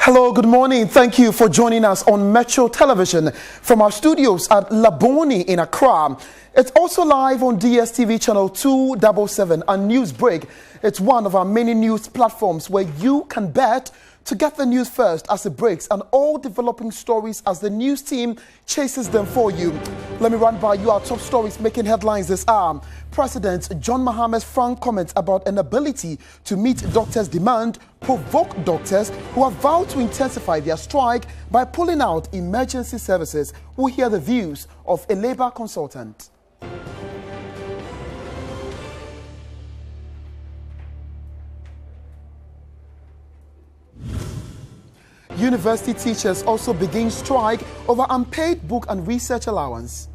Hello, good morning. Thank you for joining us on Metro Television from our studios at Laboni in Accra. It's also live on DSTV channel 277 and Newsbreak. It's one of our many news platforms where you can bet to get the news first as it breaks and all developing stories as the news team chases them for you. Let me run by you our top stories making headlines this hour. President John Mahama's frank comments about an ability to meet doctors' demand provoke doctors who have vowed to intensify their strike by pulling out emergency services. We'll hear the views of a labor consultant. University teachers also begin strike over unpaid book and research allowance.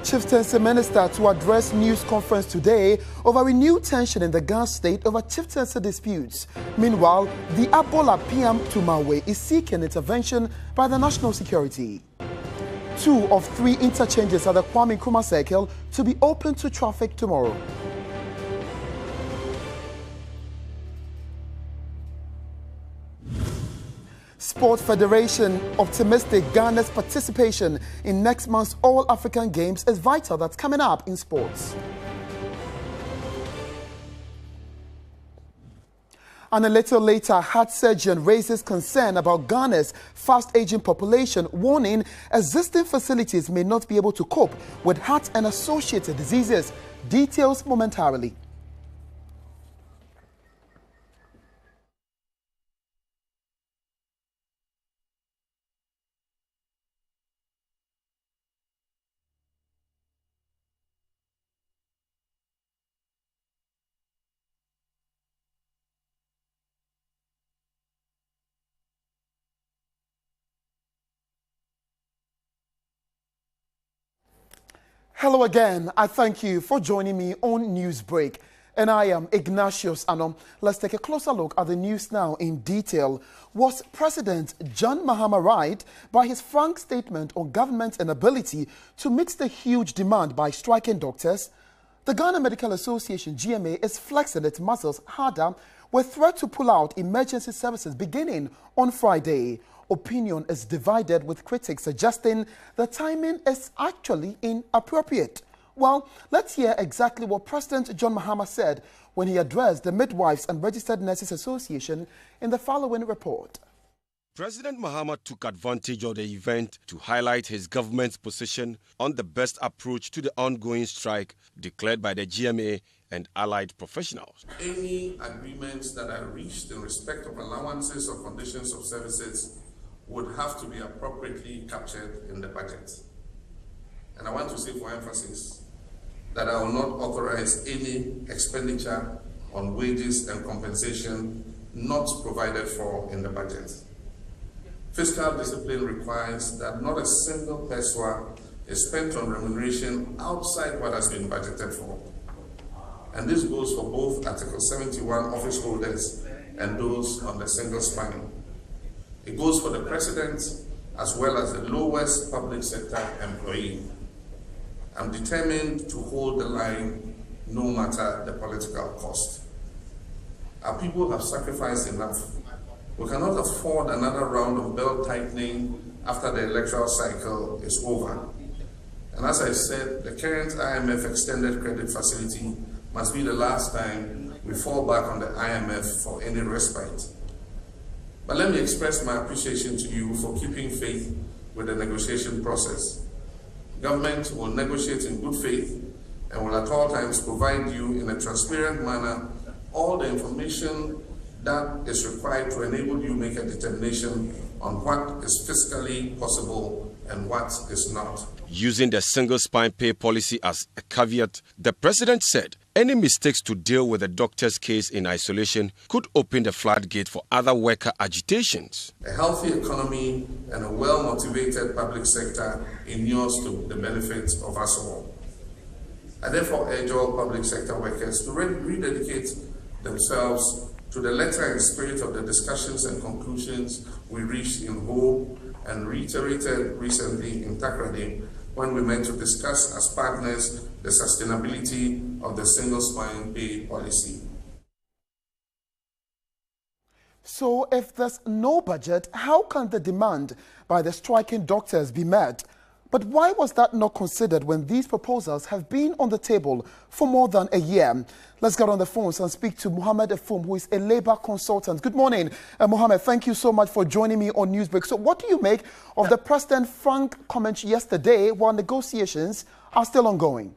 Chieftaincy Minister to address news conference today over renewed tension in the Ghana state over chieftaincy disputes. Meanwhile, the Ebola PM Tumawe is seeking intervention by the national security. 2 of 3 interchanges at the Kwame Nkrumah Circle to be open to traffic tomorrow. Sport Federation optimistic Ghana's participation in next month's All-African Games is vital. That's coming up in sports. And a little later, heart surgeon raises concern about Ghana's fast-aging population, warning existing facilities may not be able to cope with heart and associated diseases. Details momentarily. Hello again. I thank you for joining me on Newsbreak. And I am Ignatius Anom. Let's take a closer look at the news now in detail. Was President John Mahama right by his frank statement on government's inability to meet the huge demand by striking doctors? The Ghana Medical Association, GMA, is flexing its muscles harder with threat to pull out emergency services beginning on Friday. Opinion is divided, with critics suggesting the timing is actually inappropriate. Well, let's hear exactly what President John Mahama said when he addressed the Midwives and Registered Nurses Association in the following report. President Mahama took advantage of the event to highlight his government's position on the best approach to the ongoing strike declared by the GMA and allied professionals. Any agreements that are reached in respect of allowances or conditions of services would have to be appropriately captured in the budget. And I want to say for emphasis that I will not authorize any expenditure on wages and compensation not provided for in the budget. Fiscal discipline requires that not a single peso is spent on remuneration outside what has been budgeted for. And this goes for both Article 71 office holders and those on the single spine. It goes for the president as well as the lowest public sector employee. I'm determined to hold the line no matter the political cost. Our people have sacrificed enough. We cannot afford another round of belt tightening after the electoral cycle is over. And as I said, the current IMF extended credit facility must be the last time we fall back on the IMF for any respite. But let me express my appreciation to you for keeping faith with the negotiation process. Government will negotiate in good faith and will at all times provide you in a transparent manner all the information that is required to enable you make a determination on what is fiscally possible and what is not. Using the single spine pay policy as a caveat, the president said any mistakes to deal with the doctor's case in isolation could open the floodgate for other worker agitations. A healthy economy and a well-motivated public sector inures to the benefits of us all. I therefore urge all public sector workers to rededicate themselves to the letter and spirit of the discussions and conclusions we reached in Hope and reiterated recently in Takrady when we met to discuss as partners the sustainability of the single spine pay policy. So if there's no budget, how can the demand by the striking doctors be met? But why was that not considered when these proposals have been on the table for more than a year? Let's get on the phones and speak to Mohammed Efum, who is a labor consultant. Good morning, Mohammed. Thank you so much for joining me on Newsbreak. So what do you make of the President frank comment yesterday while negotiations are still ongoing?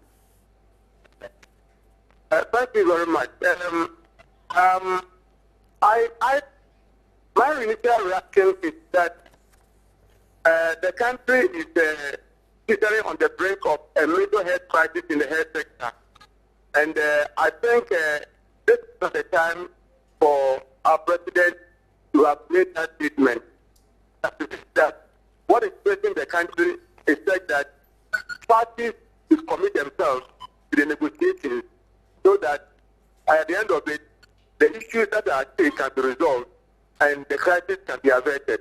Thank you very much. My initial reaction is that the country is literally on the brink of a mental health crisis in the health sector. And I think this is not the time for our president to have made that statement. That what is facing the country is that parties should commit themselves to the negotiations so that at the end of it, the issues that are at stake can be resolved and the crisis can be averted.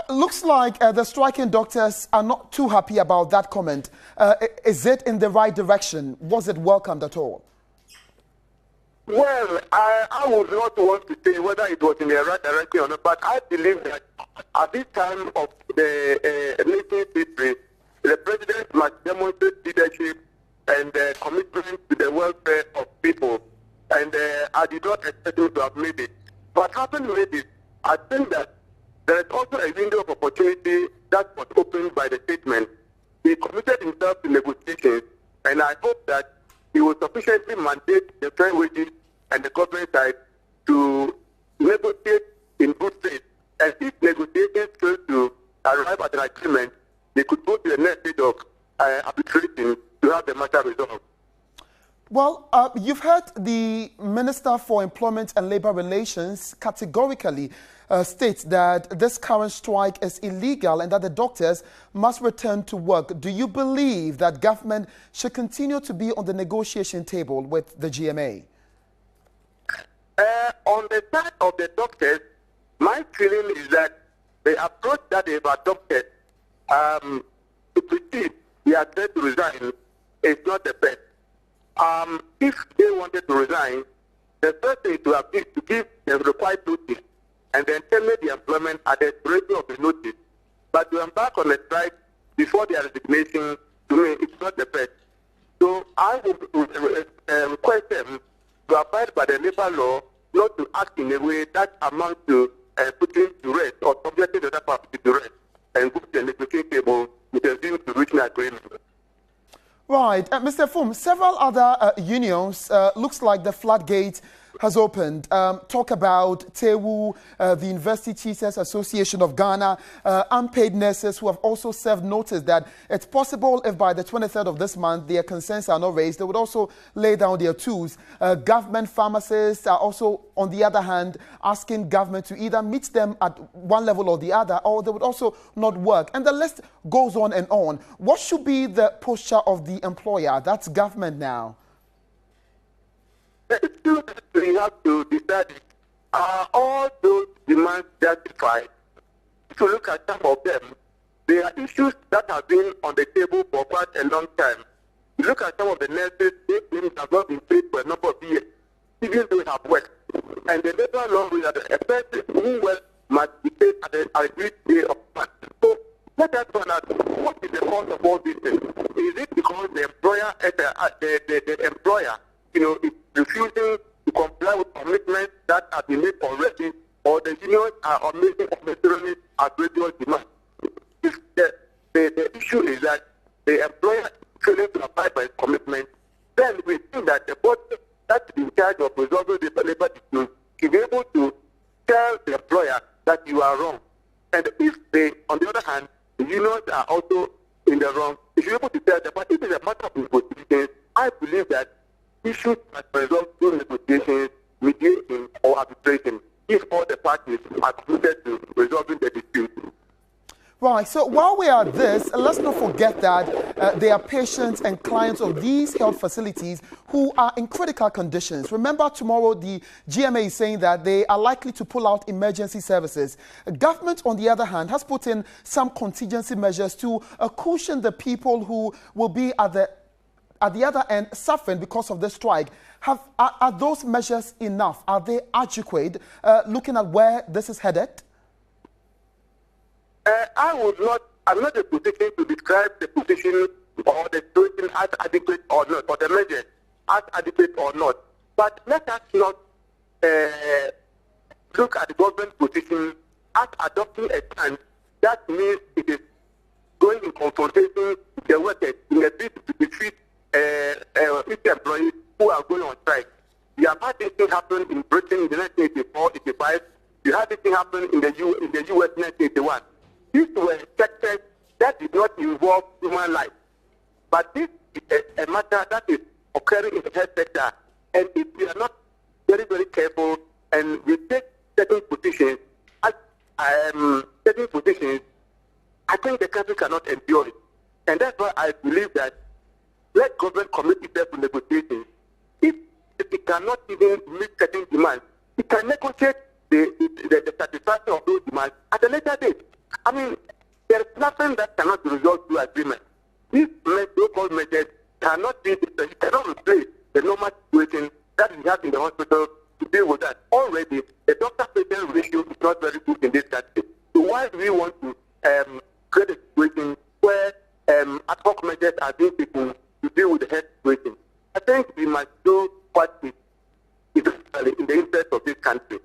Looks like the striking doctors are not too happy about that comment. Is it in the right direction? Was it welcomed at all? Well, I would not want to say whether it was in the right direction or not, but I believe that at this time of the nation's history, the president must demonstrate leadership and commitment to the welfare of people. And I did not expect him to have made it. But having made it, I think that there is also a window of opportunity that was opened by the statement. He committed himself to negotiations, and I hope that he will sufficiently mandate the fair wages and the government side to negotiate in good faith. And if negotiations fail to arrive at an agreement, they could go to the next stage of arbitration to have the matter resolved. Well, you've heard the Minister for Employment and Labour Relations categorically state that this current strike is illegal and that the doctors must return to work. Do you believe that government should continue to be on the negotiation table with the GMA? On the side of the doctors, my feeling is that the approach that they've adopted to proceed their threat to resign is not the best. If they wanted to resign, the first thing to have is to give them required notice and then terminate the employment at the expiration of the notice. But to embark on a strike before their resignation, to me, it's not the best. So I would request them to abide by the labor law, not to act in a way that amounts to putting to rest or subjecting the other party to rest and go to the negotiating table with a view to reaching an agreement. Right. Mr. Fum, several other unions, looks like the floodgate has opened. Talk about THUR, the University Teachers Association of Ghana, unpaid nurses who have also served notice that it's possible if by the 23rd of this month their concerns are not raised, they would also lay down their tools. Government pharmacists are also, on the other hand, asking government to either meet them at one level or the other, or they would also not work. And the list goes on and on. What should be the posture of the employer? That's government now. The issue that we have to decide is, are all those demands justified? If you look at some of them, there are issues that have been on the table for quite a long time. You look at some of the nurses, they have not been paid for a number of years, even though they have worked. And the labor law is that a person who works must be paid at an agreed day of month. So let us find out what is the cause of all these things. Is it because the employer, the employer, is refusing to comply with commitments that have been made already, or the unions are making unnecessarily outrageous demands? If the issue is that the employer is failing to abide by its commitment, then we think that the body that is in charge of resolving the labor dispute should be able to tell the employer that you are wrong. And if they, on the other hand, the unions are also in the wrong, they should be able to tell them. But if it's a matter of negotiations, I believe that issues must be resolved through negotiations, mediation, or arbitration if all the parties are committed to resolving the dispute. Right, so while we are at this, let's not forget that there are patients and clients of these health facilities who are in critical conditions. Remember, tomorrow the GMA is saying that they are likely to pull out emergency services. Government, on the other hand, has put in some contingency measures to cushion the people who will be at the other end suffering because of the strike. Are those measures enough? Are they adequate, looking at where this is headed? I'm not in a position to describe the position or the situation as adequate or not, or the measures as adequate or not. But let us not look at the government position as adopting a stance that means it is going in confrontation with the workers in a bid to defeat employees who are going on strike. We have had this thing happen in Britain in the 1984, 85. We had this thing happen in the US in 1981. These were sectors that did not involve human life. But this is a matter that is occurring in the health sector. And if we are not very, very careful and we take certain positions, I think the country cannot endure it. And that's why I believe that let government commit itself to negotiations. If it cannot even meet certain demands, it can negotiate the satisfaction of those demands at a later date. I mean, there is nothing that cannot be resolved through agreement. These so-called measures cannot replace the normal situation that we have in the hospital to deal with that. Already, the doctor-patient ratio is not very good in this country. So why do we want to create a situation where ad hoc measures are being taken to deal with the health situation? I think we must do what is in the interest of this country.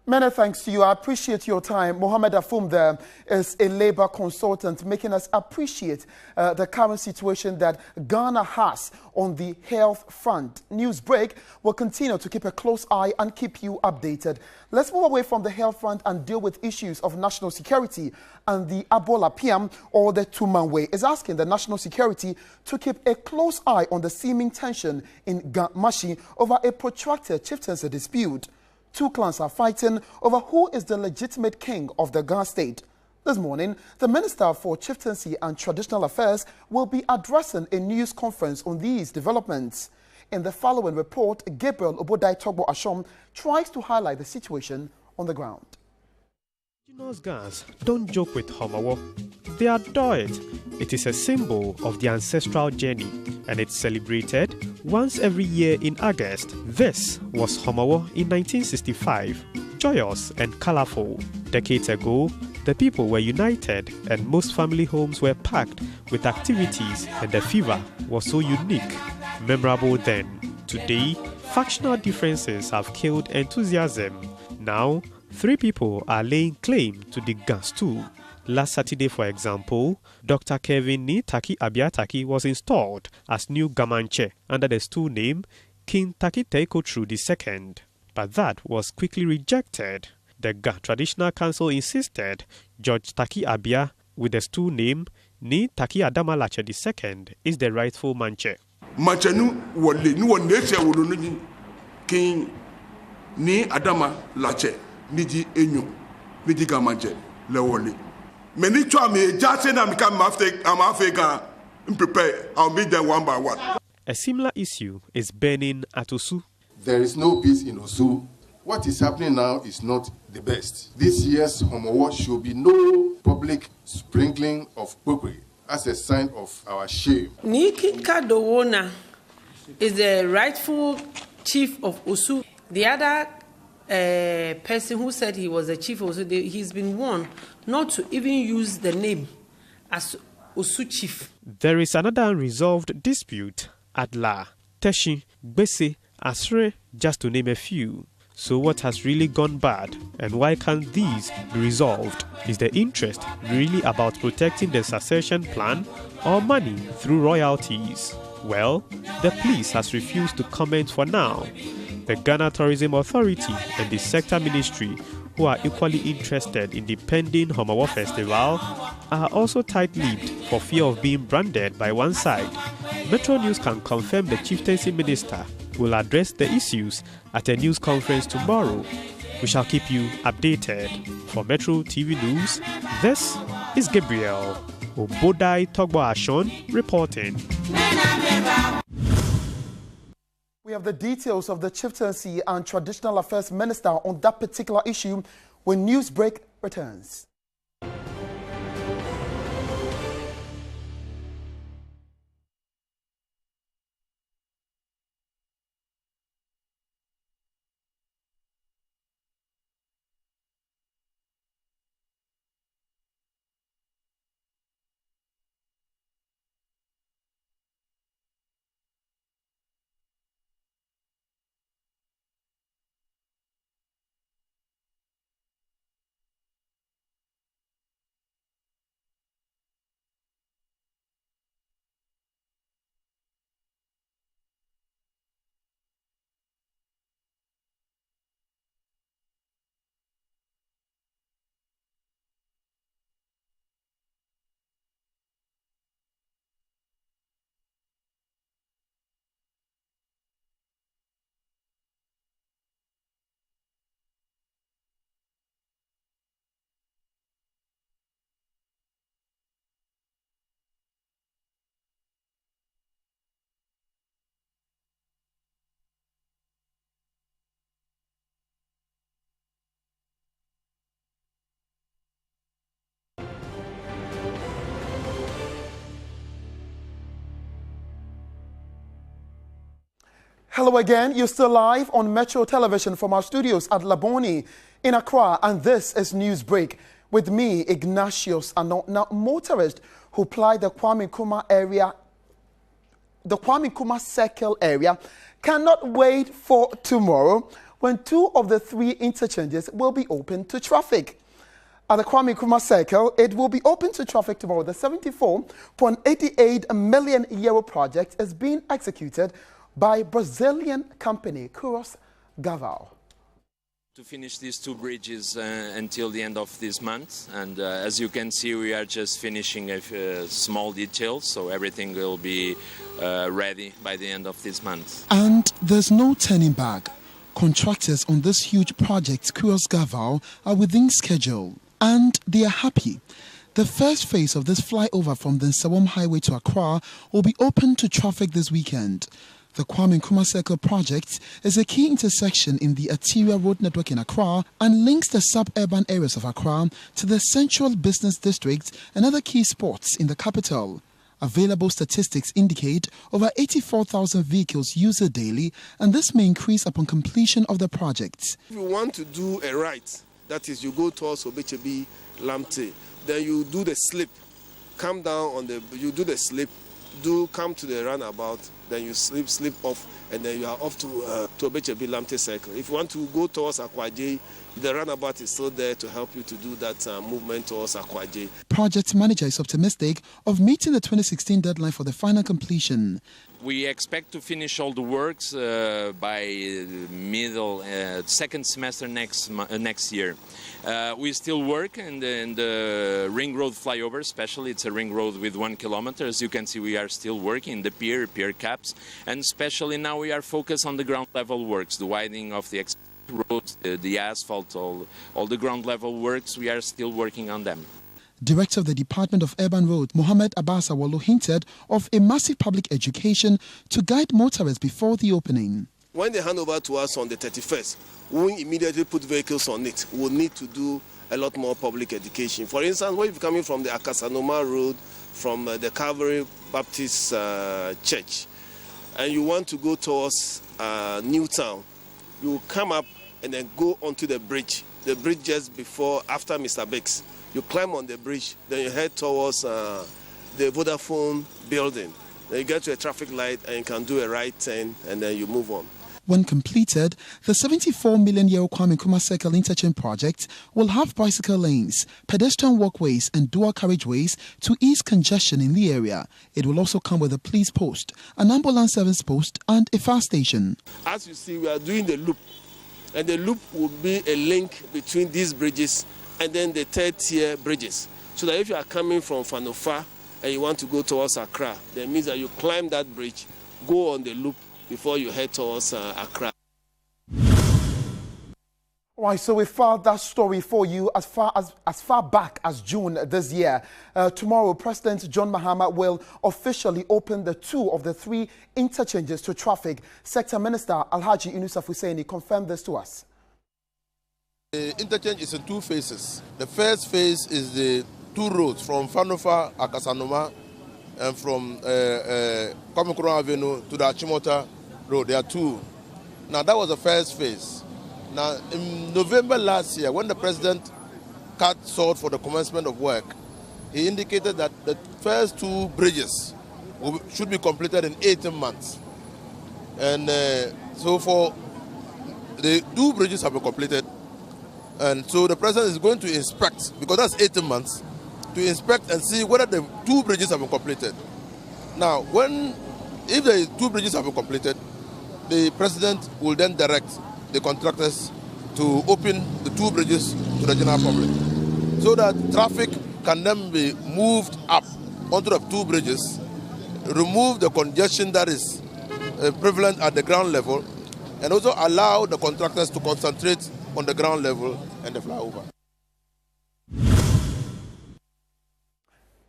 Many thanks to you. I appreciate your time. Mohammed Afum there is a labor consultant, making us appreciate the current situation that Ghana has on the health front. Newsbreak will continue to keep a close eye and keep you updated. Let's move away from the health front and deal with issues of national security. And the Abola PM, or the Tumanwe, is asking the national security to keep a close eye on the seeming tension in Gamashi over a protracted chieftaincy dispute. Two clans are fighting over who is the legitimate king of the Ga state. This morning, the Minister for Chieftaincy and Traditional Affairs will be addressing a news conference on these developments. In the following report, Gabriel Obodai Togbo Ashom tries to highlight the situation on the ground. Indigenous Gans don't joke with Homawo. They adore it. It is a symbol of the ancestral journey, and it's celebrated once every year in August. This was Homawo in 1965, joyous and colorful. Decades ago, the people were united and most family homes were packed with activities, and the fever was so unique, memorable then. Today, factional differences have killed enthusiasm. Now, 3 people are laying claim to the Gans too. Last Saturday, for example, Dr. Kevin Ni Taki Abiataki was installed as new Gamanche under the stool name King Taki Teiko Tru II. But that was quickly rejected. The Ga Traditional Council insisted George Taki Abia with the stool name Ni Taki Adama Lache II is the rightful Manche. Manchenu wole ni woneche wolonu King Ni Adama Lache niji enyo niji Gamanche le wole. Many try me just say I'm African. I'm prepared. I'll meet them one by one. A similar issue is burning at Osu. There is no peace in Osu. What is happening now is not the best. This year's Homowo should be no public sprinkling of pokuri as a sign of our shame. Niki Kadowona is the rightful chief of Osu. The other person who said he was the chief of Osu, he's been warned not to even use the name as Osu chief. There is another unresolved dispute at La, Teshi, Bese, Asre, just to name a few. So what has really gone bad, and why can't these be resolved? Is the interest really about protecting the succession plan or money through royalties? Well, the police has refused to comment for now. The Ghana Tourism Authority and the Sector Ministry, who are equally interested in the pending Homawo Festival, are also tight-lipped for fear of being branded by one side. Metro News can confirm the Chieftaincy Minister will address the issues at a news conference tomorrow. We shall keep you updated. For Metro TV News, this is Gabriel Obodai Togbo Ashon reporting. We have the details of the Chieftaincy and Traditional Affairs Minister on that particular issue when Newsbreak returns. Hello again, you're still live on Metro Television from our studios at Laboni in Accra, and this is Newsbreak with me, Ignatius Ano. Now, motorists who ply the Kwame Nkrumah Circle area cannot wait for tomorrow when 2 of the 3 interchanges will be open to traffic. At the Kwame Nkrumah Circle, it will be open to traffic tomorrow. The 74.88 million euro project is being executed by Brazilian company Kuros Gaval. To finish these 2 bridges until the end of this month, and as you can see, we are just finishing small details, so everything will be ready by the end of this month. And there's no turning back. Contractors on this huge project, Kuros Gaval, are within schedule, and they are happy. The first phase of this flyover from the Nsawam Highway to Accra will be open to traffic this weekend. The Kwame Nkrumah Circle project is a key intersection in the arterial road network in Accra and links the suburban areas of Accra to the central business district and other key spots in the capital. Available statistics indicate over 84,000 vehicles use it daily, and this may increase upon completion of the project. If you want to do a right, that is, you go towards Obechebi Lamte, then you do the slip, come down on you do the slip, come to the roundabout, then you slip off, and then you are off to Obechebi Lamte Circle. If you want to go towards Akwaje, the roundabout is still there to help you to do that movement towards Akwaje. Project manager is optimistic of meeting the 2016 deadline for the final completion. We expect to finish all the works by middle, second semester next year. We still work in the ring road flyover, especially it's a ring road with 1 kilometer. As you can see, we are still working the pier caps, and especially now we are focused on the ground level works, the widening of the roads, the asphalt, all the ground level works. We are still working on them. Director of the Department of Urban Roads, Mohammed Abbas Awolo, hinted of a massive public education to guide motorists before the opening. When they hand over to us on the 31st, we immediately put vehicles on it. We'll need to do a lot more public education. For instance, when you're coming from the Akasanoma Road, from the Calvary Baptist Church, and you want to go towards Newtown, you come up and then go onto the bridge just after Mr. Biggs. You climb on the bridge, then you head towards the Vodafone building. Then you get to a traffic light and you can do a right turn, and then you move on. When completed, the 74 million euro Kwame Nkrumah Circle interchange project will have bicycle lanes, pedestrian walkways and dual carriageways to ease congestion in the area. It will also come with a police post, an ambulance service post and a fire station. As you see, we are doing the loop, and the loop will be a link between these bridges and then the 3rd-tier bridges. So that if you are coming from Fanofa and you want to go towards Accra, that means that you climb that bridge, go on the loop before you head towards Accra. Right, so we filed that story for you as far back as June this year. Tomorrow, President John Mahama will officially open the 2 of the 3 interchanges to traffic. Sector Minister Alhaji Inusaf Hussaini confirmed this to us. The interchange is in 2 phases. The first phase is the 2 roads from Fanofa, Akasanoma, and from Kwamekuro Avenue to the Achimota Road. There are 2. Now, that was the first phase. Now, in November last year, when the president cut short for the commencement of work, he indicated that the first 2 bridges should be completed in 18 months. And so for the 2 bridges have been completed. And so the president is going to inspect, because that's 18 months, to inspect and see whether the 2 bridges have been completed. Now, if the 2 bridges have been completed, the president will then direct the contractors to open the 2 bridges to the general public, so that traffic can then be moved up onto the 2 bridges, remove the congestion that is prevalent at the ground level, and also allow the contractors to concentrate on the ground level and the flyover.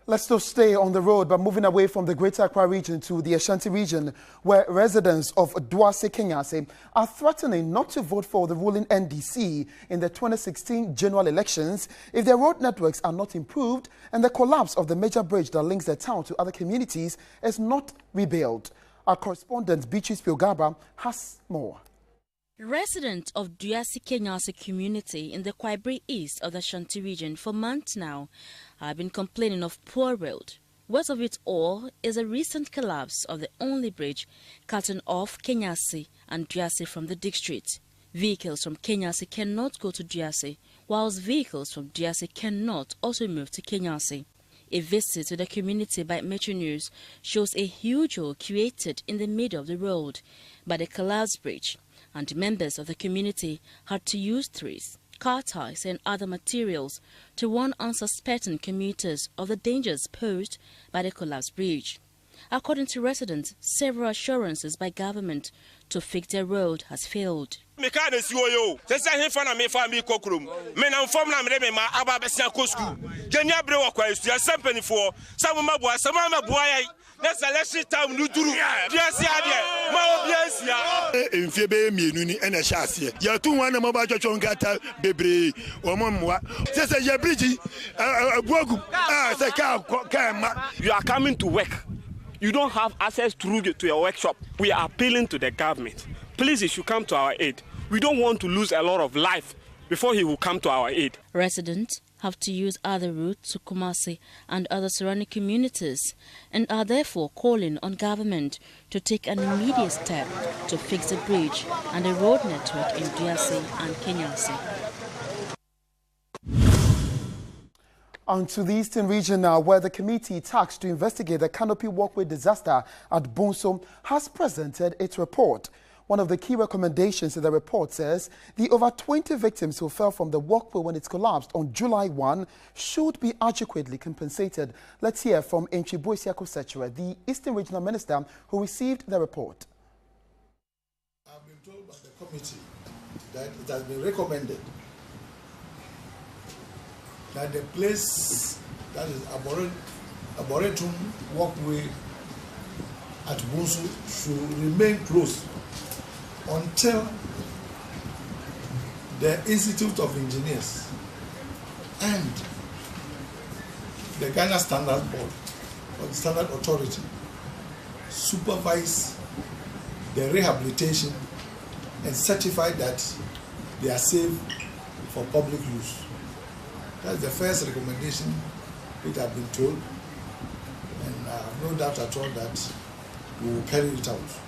Let's still stay on the road, but moving away from the Greater Accra region to the Ashanti region, where residents of Duase, Kenyase, are threatening not to vote for the ruling NDC in the 2016 general elections if their road networks are not improved and the collapse of the major bridge that links the town to other communities is not rebuilt. Our correspondent Beatrice Piogaba has more. Residents of Duase Kenyase community in the Kwaibri East of the Ashanti region for months now have been complaining of poor road. Worst of it all is a recent collapse of the only bridge cutting off Kenyase and Duase from the district. Vehicles from Kenyase cannot go to Duase, whilst vehicles from Duase cannot also move to Kenyase. A visit to the community by Metro News shows a huge hole created in the middle of the road by the collapsed bridge, and members of the community had to use trees, car ties and other materials to warn unsuspecting commuters of the dangers posed by the collapsed bridge. According to residents, several assurances by government to fix their road has failed. You are coming to work. You don't have access to your workshop. We are appealing to the government. Please, he should come to our aid. We don't want to lose a lot of life before he will come to our aid. Residents have to use other routes to Kumasi and other surrounding communities and are therefore calling on government to take an immediate step to fix the bridge and the road network in Duase and Kenyase. On to the Eastern region now, where the committee tasked to investigate the Canopy Walkway disaster at Bonso has presented its report. One of the key recommendations in the report says the over 20 victims who fell from the walkway when it collapsed on July 1 should be adequately compensated. Let's hear from Enchiboisia Kosechwe, the Eastern Regional Minister who received the report. I've been told by the committee that it has been recommended that the place that is Arboretum Walkway at Bonso should remain closed until the Institute of Engineers and the Ghana Standard Board or the Standard Authority supervise the rehabilitation and certify that they are safe for public use. That's the first recommendation which I've been told, and I have no doubt at all that we will carry it out.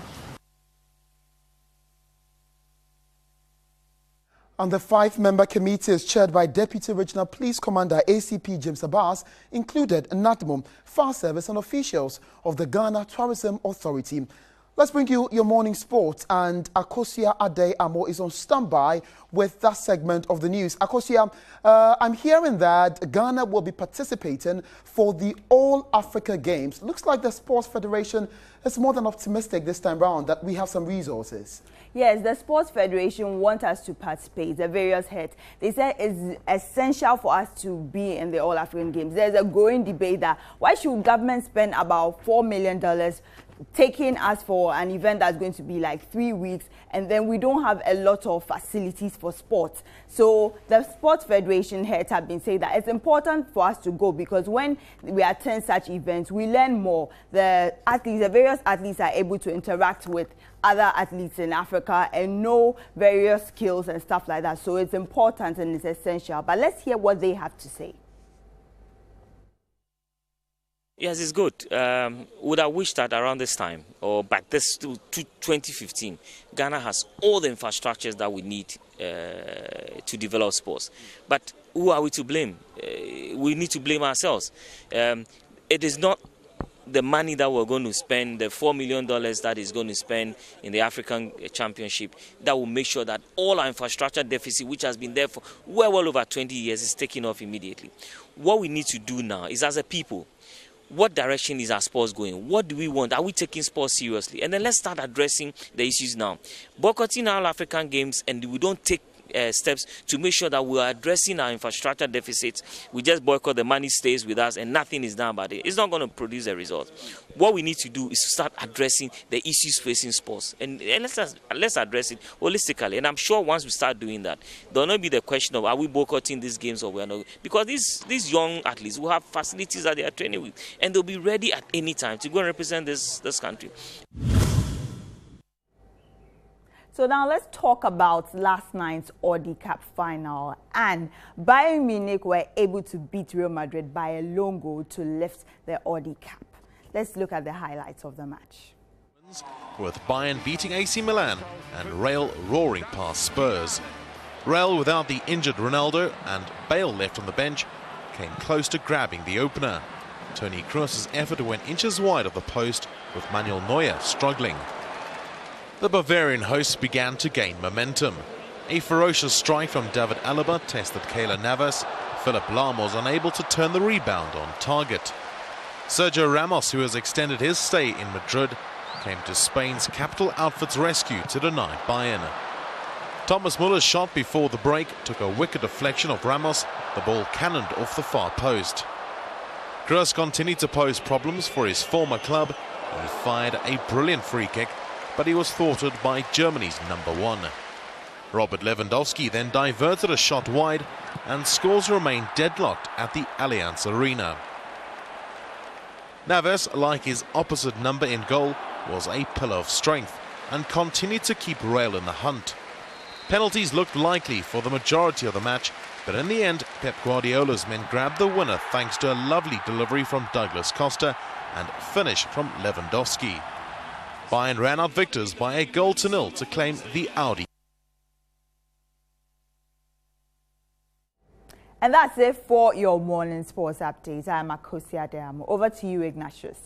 And the 5-member committee is chaired by Deputy Regional Police Commander ACP James Abbas, included NATMO, Fire Service and officials of the Ghana Tourism Authority. Let's bring you your morning sports, and Akosia Ade Amo is on standby with that segment of the news. Akosia, I'm hearing that Ghana will be participating for the All-Africa Games. Looks like the Sports Federation is more than optimistic this time round that we have some resources. Yes, the Sports Federation want us to participate, the various heads. They say it's essential for us to be in the All-African Games. There's a growing debate that why should government spend about $4 million taking us for an event that's going to be like 3 weeks, and then we don't have a lot of facilities for sports. So the Sports Federation heads have been saying that it's important for us to go, because when we attend such events, we learn more. The various athletes are able to interact with other athletes in Africa and know various skills and stuff like that. So it's important and it's essential. But let's hear what they have to say. Yes, it's good. Would have wished that around this time, or back this to 2015, Ghana has all the infrastructures that we need to develop sports. But who are we to blame? We need to blame ourselves. It is not the money that we're going to spend, the $4 million that is going to spend in the African Championship, that will make sure that all our infrastructure deficit, which has been there for well over 20 years, is taken off immediately. What we need to do now is, as a people, what direction is our sports going? What do we want? Are we taking sports seriously? And then let's start addressing the issues now. Boycotting our African Games, and we don't take steps to make sure that we are addressing our infrastructure deficits. We just boycott, the money stays with us, and nothing is done about it. It's not going to produce a result. What we need to do is to start addressing the issues facing sports, and let's address it holistically. And I'm sure once we start doing that, there will not be the question of are we boycotting these games or we are not, because these young athletes will have facilities that they are training with, and they'll be ready at any time to go and represent this country. So now let's talk about last night's Audi Cup final. And Bayern Munich were able to beat Real Madrid by a lone goal to lift the Audi Cup. Let's look at the highlights of the match. With Bayern beating AC Milan and Real roaring past Spurs. Real, without the injured Ronaldo and Bale left on the bench, came close to grabbing the opener. Toni Kroos's effort went inches wide of the post, with Manuel Neuer struggling. The Bavarian hosts began to gain momentum. A ferocious strike from David Alaba tested Keylor Navas. Philip Lahm was unable to turn the rebound on target. Sergio Ramos, who has extended his stay in Madrid, came to Spain's capital outfit's rescue to deny Bayern. Thomas Muller's shot before the break took a wicked deflection of Ramos. The ball cannoned off the far post. Kroos continued to pose problems for his former club. He fired a brilliant free kick, but he was thwarted by Germany's #1. Robert Lewandowski then diverted a shot wide, and scores remained deadlocked at the Allianz Arena. Navas, like his opposite number in goal, was a pillar of strength and continued to keep Real in the hunt. Penalties looked likely for the majority of the match, but in the end, Pep Guardiola's men grabbed the winner thanks to a lovely delivery from Douglas Costa and finish from Lewandowski. Bayern ran out victors by 1-0 to claim the Audi. And that's it for your morning sports update. I'm Akosia Deamo. Over to you, Ignatius.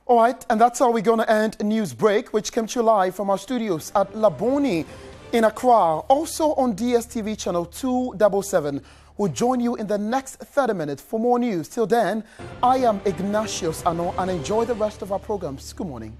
All right, and that's how we're going to end News Break, which came to you live from our studios at Laboni in Accra, also on DSTV channel 277. We'll join you in the next 30 minutes for more news. Till then, I am Ignatius Ano, and enjoy the rest of our programs. Good morning.